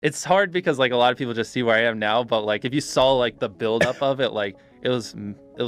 It's hard because, like, a lot of people just see where I am now, but, like, if you saw, like, the buildup of it, like, it was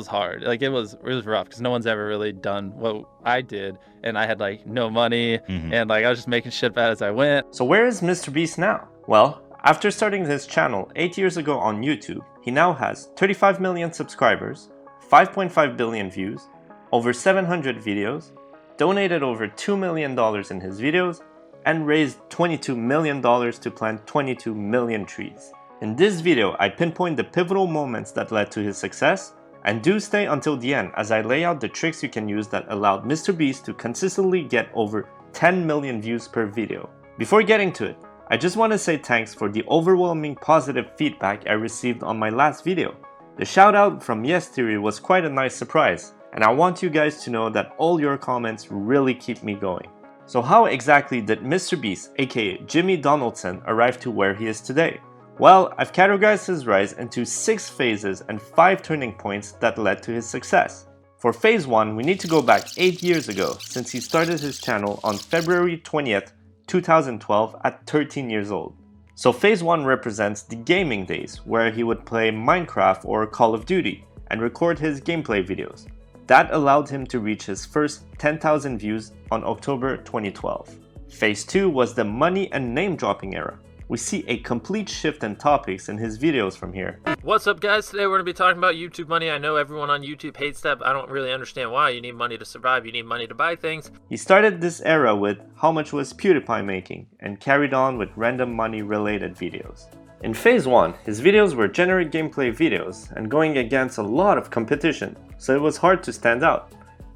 hard. Like, it was rough because no one's ever really done what I did, and I had, like, no money, Mhm. and, like, I was just making shit bad as I went. So where is MrBeast now? Well, after starting his channel 8 years ago on YouTube, he now has 35 million subscribers, 5.5 billion views, over 700 videos, donated over $2 million in his videos, and raised $22 million to plant 22 million trees. In this video, I pinpoint the pivotal moments that led to his success, and do stay until the end as I lay out the tricks you can use that allowed MrBeast to consistently get over 10 million views per video. Before getting to it, I just want to say thanks for the overwhelming positive feedback I received on my last video. The shoutout from Yes Theory was quite a nice surprise, and I want you guys to know that all your comments really keep me going. So how exactly did MrBeast, aka Jimmy Donaldson, arrive to where he is today? Well, I've categorized his rise into 6 phases and 5 turning points that led to his success. For phase 1, we need to go back 8 years ago, since he started his channel on February 20th, 2012 at 13 years old. So phase 1 represents the gaming days, where he would play Minecraft or Call of Duty and record his gameplay videos. That allowed him to reach his first 10,000 views on October 2012. Phase 2 was the money and name dropping era. We see a complete shift in topics in his videos from here. What's up, guys? Today we're going to be talking about YouTube money. I know everyone on YouTube hates that, but I don't really understand why. You need money to survive. You need money to buy things. He started this era with how much was PewDiePie making and carried on with random money related videos. In phase 1, his videos were generic gameplay videos and going against a lot of competition, so it was hard to stand out.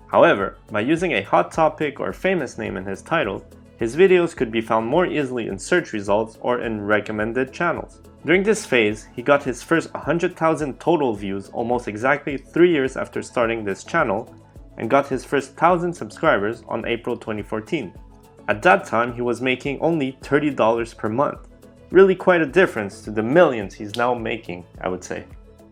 However, by using a hot topic or famous name in his title, his videos could be found more easily in search results or in recommended channels. During this phase, he got his first 100,000 total views almost exactly 3 years after starting this channel, and got his first 1,000 subscribers on April 2014. At that time, he was making only $30 per month. Really quite a difference to the millions he's now making, I would say.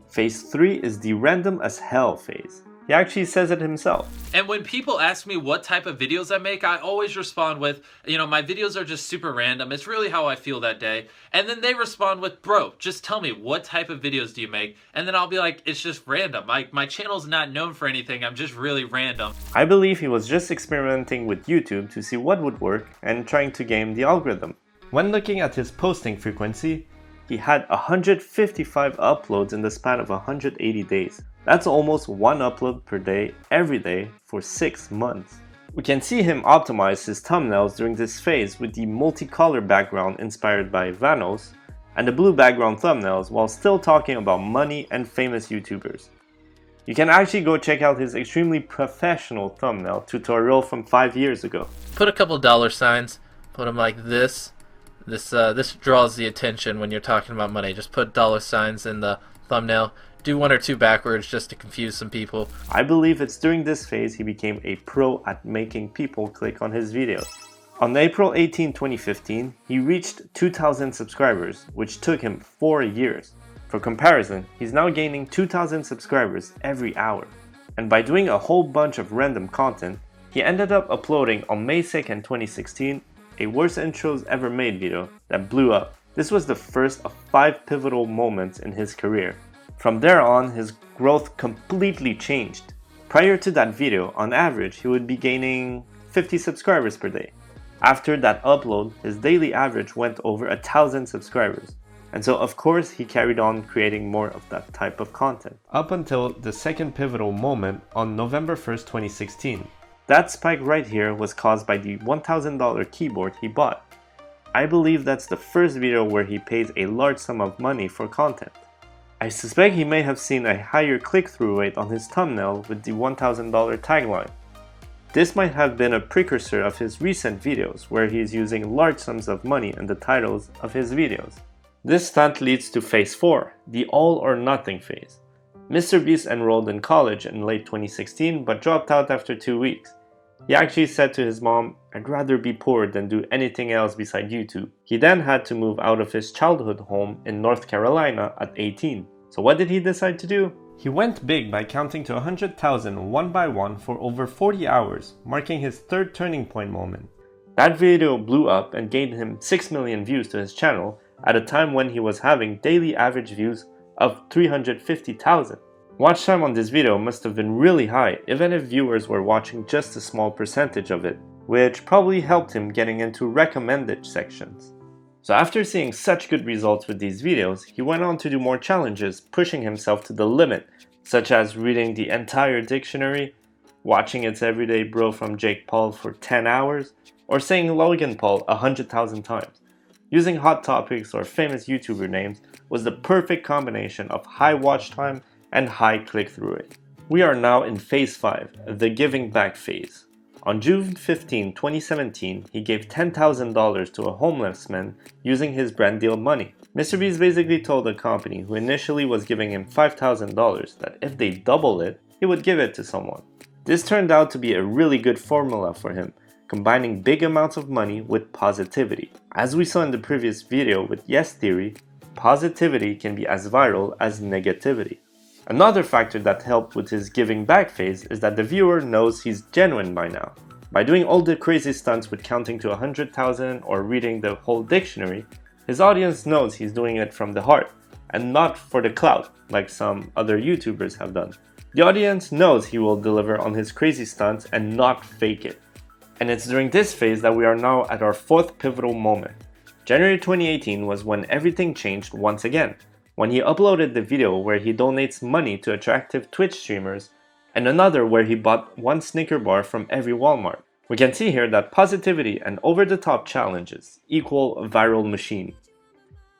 Phase 3 is the random as hell phase. He actually says it himself. And when people ask me what type of videos I make, I always respond with, my videos are just super random. It's really how I feel that day. And then they respond with, bro, just tell me, what type of videos do you make? And then I'll be like, it's just random. My channel's not known for anything. I'm just really random. I believe he was just experimenting with YouTube to see what would work and trying to game the algorithm. When looking at his posting frequency, he had 155 uploads in the span of 180 days. That's almost 1 upload per day, every day, for 6 months. We can see him optimize his thumbnails during this phase with the multicolor background inspired by Vanos and the blue background thumbnails while still talking about money and famous YouTubers. You can actually go check out his extremely professional thumbnail tutorial from 5 years ago. Put a couple dollar signs, put them like this. This draws the attention when you're talking about money. Just put dollar signs in the thumbnail. Do 1 or 2 backwards just to confuse some people. I believe it's during this phase he became a pro at making people click on his videos. On April 18, 2015, he reached 2,000 subscribers, which took him 4 years. For comparison, he's now gaining 2,000 subscribers every hour. And by doing a whole bunch of random content, he ended up uploading on May 2nd, 2016, a worst intros ever made video that blew up. This was the first of 5 pivotal moments in his career. From there on, his growth completely changed. Prior to that video, on average, he would be gaining 50 subscribers per day. After that upload, his daily average went over 1,000 subscribers. And so of course, he carried on creating more of that type of content. Up until the second pivotal moment on November 1st, 2016. That spike right here was caused by the $1,000 keyboard he bought. I believe that's the first video where he pays a large sum of money for content. I suspect he may have seen a higher click-through rate on his thumbnail with the $1,000 tagline. This might have been a precursor of his recent videos where he is using large sums of money in the titles of his videos. This stunt leads to phase 4, the all or nothing phase. MrBeast enrolled in college in late 2016 but dropped out after 2 weeks. He actually said to his mom, "I'd rather be poor than do anything else beside YouTube." He then had to move out of his childhood home in North Carolina at 18. So what did he decide to do? He went big by counting to 100,000 one by one for over 40 hours, marking his third turning point moment. That video blew up and gained him 6 million views to his channel, at a time when he was having daily average views of 350,000. Watch time on this video must have been really high, even if viewers were watching just a small percentage of it, which probably helped him getting into recommended sections. So after seeing such good results with these videos, he went on to do more challenges, pushing himself to the limit, such as reading the entire dictionary, watching It's Everyday Bro from Jake Paul for 10 hours, or saying Logan Paul 100,000 times. Using hot topics or famous YouTuber names was the perfect combination of high watch time and high click-through rate. We are now in phase 5, the giving back phase. On June 15, 2017, he gave $10,000 to a homeless man using his brand deal money. MrBeast basically told the company, who initially was giving him $5,000, that if they double it, he would give it to someone. This turned out to be a really good formula for him, combining big amounts of money with positivity. As we saw in the previous video with Yes Theory, positivity can be as viral as negativity. Another factor that helped with his giving back phase is that the viewer knows he's genuine by now. By doing all the crazy stunts with counting to 100,000 or reading the whole dictionary, his audience knows he's doing it from the heart and not for the clout like some other YouTubers have done. The audience knows he will deliver on his crazy stunts and not fake it. And it's during this phase that we are now at our 4th pivotal moment. January 2018 was when everything changed once again, when he uploaded the video where he donates money to attractive Twitch streamers, and another where he bought one Snicker bar from every Walmart. We can see here that positivity and over-the-top challenges equal a viral machine.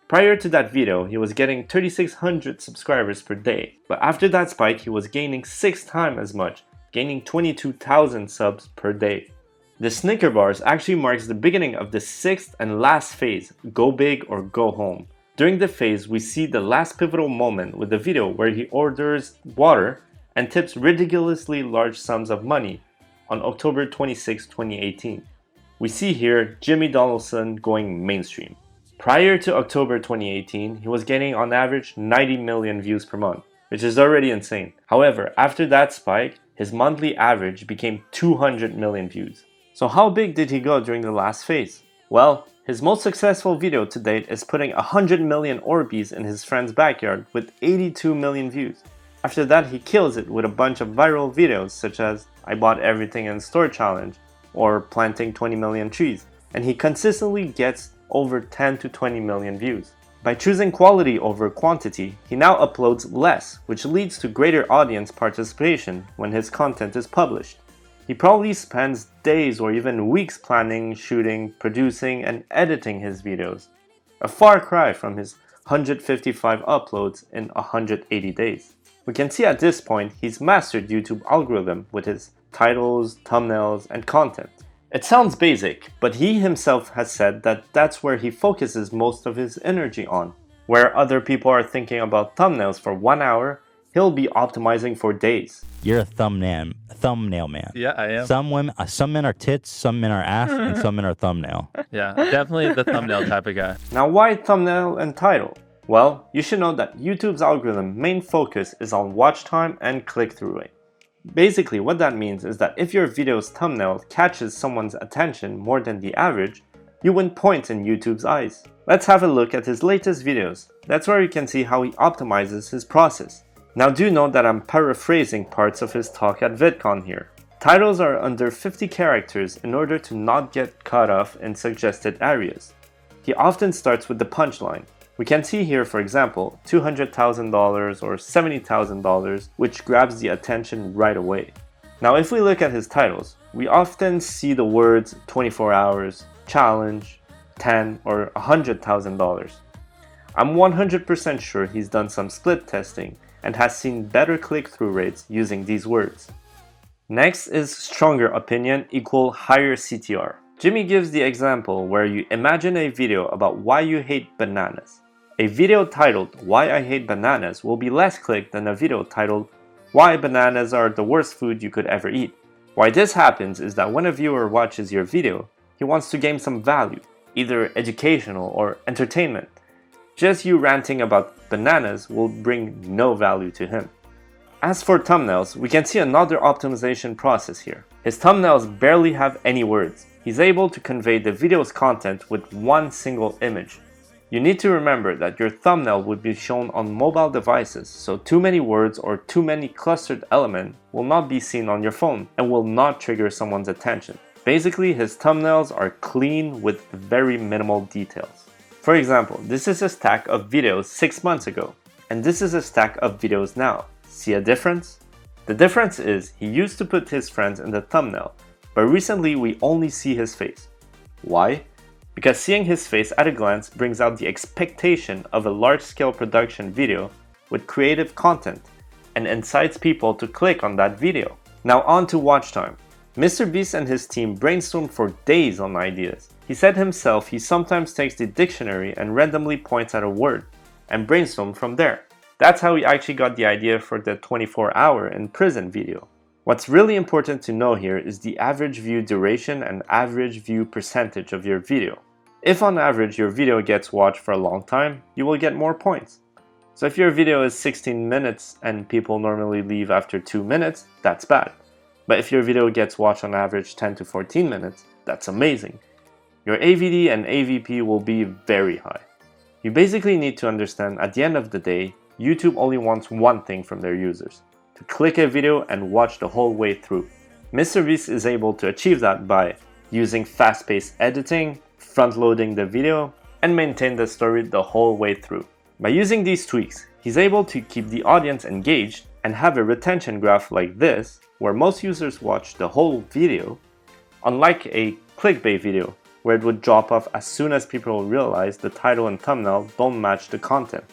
Prior to that video, he was getting 3,600 subscribers per day, but after that spike he was gaining 6 times as much, gaining 22,000 subs per day. The Snicker bars actually marks the beginning of the 6th and last phase, go big or go home. During the phase, we see the last pivotal moment with the video where he orders water and tips ridiculously large sums of money on October 26, 2018. We see here Jimmy Donaldson going mainstream. Prior to October 2018, he was getting on average 90 million views per month, which is already insane. However, after that spike, his monthly average became 200 million views. So how big did he go during the last phase? Well, his most successful video to date is putting 100 million Orbeez in his friend's backyard with 82 million views. After that, he kills it with a bunch of viral videos such as I bought everything in store challenge or planting 20 million trees, and he consistently gets over 10 to 20 million views. By choosing quality over quantity, he now uploads less, which leads to greater audience participation when his content is published. He probably spends days or even weeks planning, shooting, producing, and editing his videos. A far cry from his 155 uploads in 180 days. We can see at this point he's mastered YouTube algorithm with his titles, thumbnails, and content. It sounds basic, but he himself has said that that's where he focuses most of his energy on. Where other people are thinking about thumbnails for 1 hour, he'll be optimizing for days. You're a thumbnail man. Yeah, I am. Some men are tits, some men are ass, and some men are thumbnail. Yeah, definitely the thumbnail type of guy. Now why thumbnail and title? Well, you should know that YouTube's algorithm main focus is on watch time and click-through rate. Basically what that means is that if your video's thumbnail catches someone's attention more than the average, you win points in YouTube's eyes. Let's have a look at his latest videos. That's where you can see how he optimizes his process. Now do note that I'm paraphrasing parts of his talk at VidCon here. Titles are under 50 characters in order to not get cut off in suggested areas. He often starts with the punchline. We can see here, for example, $200,000 or $70,000, which grabs the attention right away. Now if we look at his titles, we often see the words 24 hours, challenge, 10 or $100,000. I'm 100% sure he's done some split testing and has seen better click-through rates using these words. Next is stronger opinion equal higher CTR. Jimmy gives the example where you imagine a video about why you hate bananas. A video titled Why I Hate Bananas will be less clicked than a video titled Why Bananas Are the Worst Food You Could Ever Eat. Why this happens is that when a viewer watches your video, he wants to gain some value, either educational or entertainment. Just you ranting about bananas will bring no value to him. As for thumbnails, we can see another optimization process here. His thumbnails barely have any words. He's able to convey the video's content with one single image. You need to remember that your thumbnail would be shown on mobile devices, so too many words or too many clustered elements will not be seen on your phone and will not trigger someone's attention. Basically, his thumbnails are clean with very minimal details. For example, this is a stack of videos 6 months ago, and this is a stack of videos now. See a difference? The difference is he used to put his friends in the thumbnail, but recently we only see his face. Why? Because seeing his face at a glance brings out the expectation of a large-scale production video with creative content and incites people to click on that video. Now on to watch time. MrBeast and his team brainstormed for days on ideas. He said himself he sometimes takes the dictionary and randomly points at a word and brainstorms from there. That's how he actually got the idea for the 24-hour in prison video. What's really important to know here is the average view duration and average view percentage of your video. If on average your video gets watched for a long time, you will get more points. So if your video is 16 minutes and people normally leave after 2 minutes, that's bad. But if your video gets watched on average 10 to 14 minutes, that's amazing. Your AVD and AVP will be very high. You basically need to understand at the end of the day, YouTube only wants one thing from their users: to click a video and watch the whole way through. MrBeast is able to achieve that by using fast-paced editing, front-loading the video, and maintain the story the whole way through. By using these tweaks, he's able to keep the audience engaged and have a retention graph like this, where most users watch the whole video, unlike a clickbait video, where it would drop off as soon as people realize the title and thumbnail don't match the content.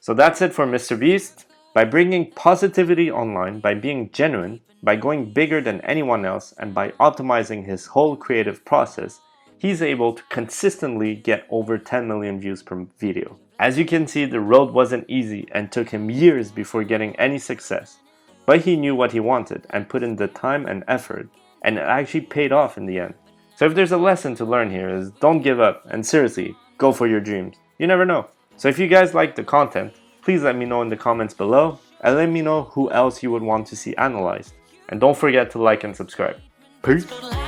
So that's it for MrBeast. By bringing positivity online, by being genuine, by going bigger than anyone else, and by optimizing his whole creative process, he's able to consistently get over 10 million views per video. As you can see, the road wasn't easy and took him years before getting any success. But he knew what he wanted and put in the time and effort, and it actually paid off in the end. So if there's a lesson to learn here is don't give up, and seriously, go for your dreams. You never know. So if you guys like the content, please let me know in the comments below, and let me know who else you would want to see analyzed. And don't forget to like and subscribe. Peace!